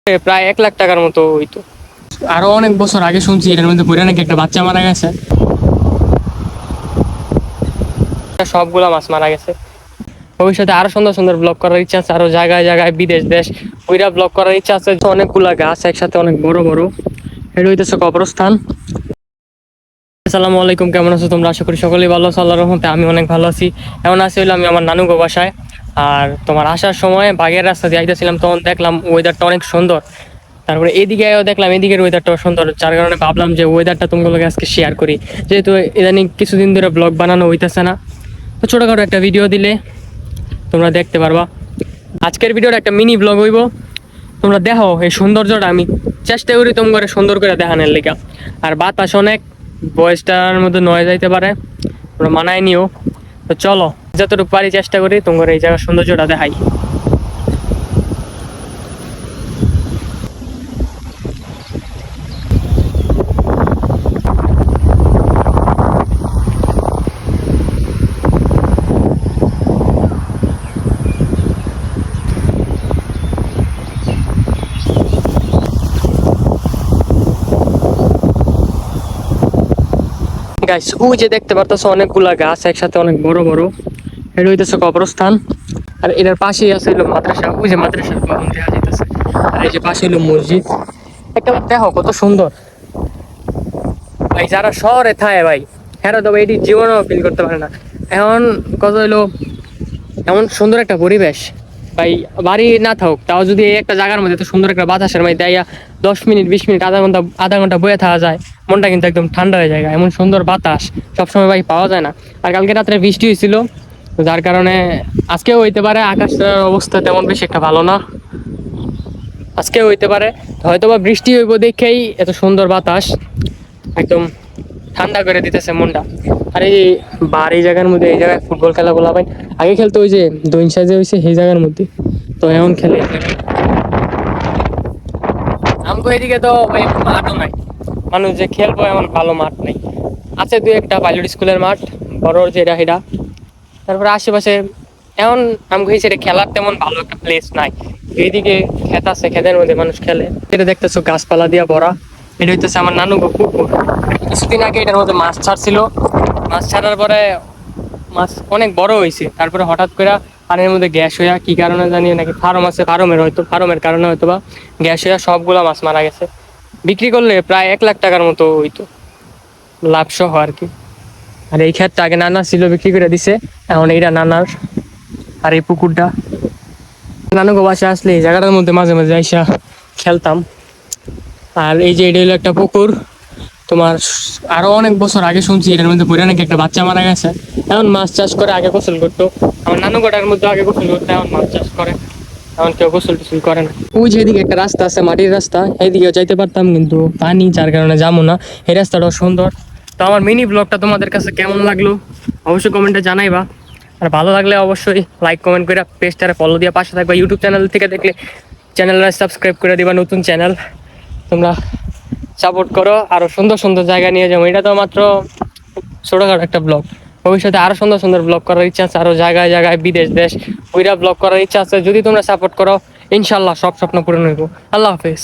প্রায় 1 লাখ টাকার মতো হইতো। আরো অনেক বছর আগে শুনছি এটার মধ্যে পড়ে নাকি একটা বাচ্চা মারা গেছে, সবগুলা মাছ মারা গেছে। ভবিষ্যতে আরো সুন্দর সুন্দর ব্লগ করার ইচ্ছা আছে, আরো জায়গায় জায়গায় বিদেশ দেশ ওইরা ব্লগ করার ইচ্ছা আছে। অনেকগুলা গাছ একসাথে অনেক বড় বড়, এটা হইতেছে কবরস্থান। আসসালামু আলাইকুম, কেমন আছো তোমরা? আশা করি সকলেই ভালো আছো, আল্লাহর রহমতে আমি অনেক ভালো আছি। এমন আছি হইলো আমি আমার নানু গো বাসায়। আর তোমার আসার সময় বাগের রাস্তা দিয়ে আইতেছিলাম, তখন দেখলাম ওয়েদারটা অনেক সুন্দর। তারপরে এদিকে দেখলাম এদিকের ওয়েদারটাও সুন্দর, যার কারণে ভাবলাম যে ওয়েদারটা তোমাগুলোকে আজকে শেয়ার করি। যেহেতু ইদানিং কিছুদিন ধরে ব্লগ বানানো হইতেছে না, তো ছোটোখাটো একটা ভিডিও দিলে তোমরা দেখতে পারবা। আজকের ভিডিওর একটা মিনি ব্লগ হইব, তোমরা দেখো এই সৌন্দর্যটা। আমি চেষ্টা করি তোমার সুন্দর করে দেখানোর লেগা। আর বাতাস অনেক, ভয়েসটার মধ্যে নয় যাইতে পারে, তোমরা মানায় নিও। তো চলো যতটুকু পারি চেষ্টা করি তোমার এই জায়গার সৌন্দর্যটা দেখাই। গাইস, ওই যে দেখতে পারতেছো অনেকগুলা গাছ একসাথে অনেক বড় বড়, এটা হইতেছে কবরস্থান। আর এটার পাশেই আছে হলো মাদ্রাসা, ওই যে মাদ্রাসার ভবন দেখা যাইতেছে। আর এই যে পাশে হলো মসজিদ। একটা দেখো কত সুন্দর ভাই, যারা শহরে থাকে ভাই হ্যাঁ তো এটি জীবনেও ফিল করতে পারে না। এখন কত হইলো এমন সুন্দর একটা পরিবেশ ভাই, বাড়ি না থাকুক তাও যদি এই একটা জায়গার মধ্যে এত সুন্দর একটা বাতাসের মধ্যে দেয়া 10 মিনিট 20 মিনিট আধা ঘন্টা বয়ে থাকা যায়, মনটা কিন্তু একদম ঠান্ডা হয়ে যায়। এমন সুন্দর বাতাস সবসময় ভাই পাওয়া যায় না। আর কালকে রাত্রে বৃষ্টি হয়েছিল, যার কারণে আজকেও হইতে পারে। আকাশের অবস্থা তেমন বেশি একটা ভালো না, আজকেও হইতে পারে। হয়তো বা বৃষ্টি হইব দেখেই এত সুন্দর বাতাস একদম ঠান্ডা করে দিতেছে মনটা। আর এই বাড়ি জায়গার মধ্যে এই জায়গায় ফুটবল খেলা বলা ভাই, আগে খেলতো ওই যে দইন সাজে হয়েছে সেই জায়গার মধ্যে, তো এমন খেলে আমগো এদিকে তো ভাই মাঠও নাই, মানুষ যে খেলবো এমন ভালো মাঠ নেই। আছে দুই একটা পাইলট স্কুলের মাঠ, বড় যেটা সেটা। তারপরে আশেপাশে এমন আমগো এই সাইডে খেলার তেমন ভালো একটা প্লেস নাই। এইদিকে ক্ষেত আছে, ক্ষেতের মধ্যে মানুষ খেলে। এটা দেখতেছো গাছপালা দিয়া ভরা, এটা হইতেছে আমার নানু গো পুকুর। কিছুদিন আগে এটার মধ্যে মাছ ছাড়ছিল, মাছ ছাড়ার পরে মাছ অনেক বড় হয়েছে। তারপরে হঠাৎ করে পানির মধ্যে গ্যাস হইয়া কি কারণে জানি, নাকি ফার্ম আছে, ফার্মের কারণে হয়তো বা গ্যাস হইয়া সবগুলা মাছ মারা গেছে। বিক্রি করলে প্রায় 1 লাখ টাকার মতো হইতো, লাভ সহ আর কি। আর এই ক্ষেতটা আগে নানা ছিল, বিক্রি করে দিছে, এখন এইটা নানার। আর এই পুকুরটা নানু গো বাসায় আসলে এই জায়গাটার মধ্যে মাঝে মাঝে আইসা খেলতাম। আর এই যে এটা হলো একটা পুকুর, তোমার আরো অনেক বছর আগে শুনছি এটার মধ্যে পড়ে নাকি একটা বাচ্চা মারা গেছে। এখন মাছ চাষ করে, আগে গোসল করতো। আমার নানু গোটার মধ্যে আগে গোসল করতো, এখন মাছ চাষ করে, এখন কেউ গোসল টোসল করে না। ওই যে এদিকে একটা রাস্তা আছে, মাটির রাস্তা, এইদিকেও যাইতে পারতাম কিন্তু পানি, যার কারণে যাবো না। এই রাস্তাটাও সুন্দর। তো আমার মিনি ব্লগটা তোমাদের কাছে কেমন লাগলো অবশ্যই কমেন্টে জানাইবা। আর ভালো লাগলে অবশ্যই লাইক কমেন্ট করে পেজটারে ফলো দিয়ে পাশে থাকবা। ইউটিউব চ্যানেল থেকে দেখলে চ্যানেলটা সাবস্ক্রাইব করে দিবা, নতুন চ্যানেল। তোমরা সাপোর্ট করো, আরো সুন্দর সুন্দর জায়গা নিয়ে যাবো। এটা তো মাত্র ছোটখাটো একটা ব্লগ, ভবিষ্যতে আরো সুন্দর সুন্দর ব্লগ করার ইচ্ছা আছে, আরো জায়গায় জায়গায় বিদেশ দেশ ওইরা ব্লগ করার ইচ্ছা আছে। যদি তোমরা সাপোর্ট করো ইনশাল্লাহ সব স্বপ্ন পূরণ হইব। আল্লাহ হাফেজ।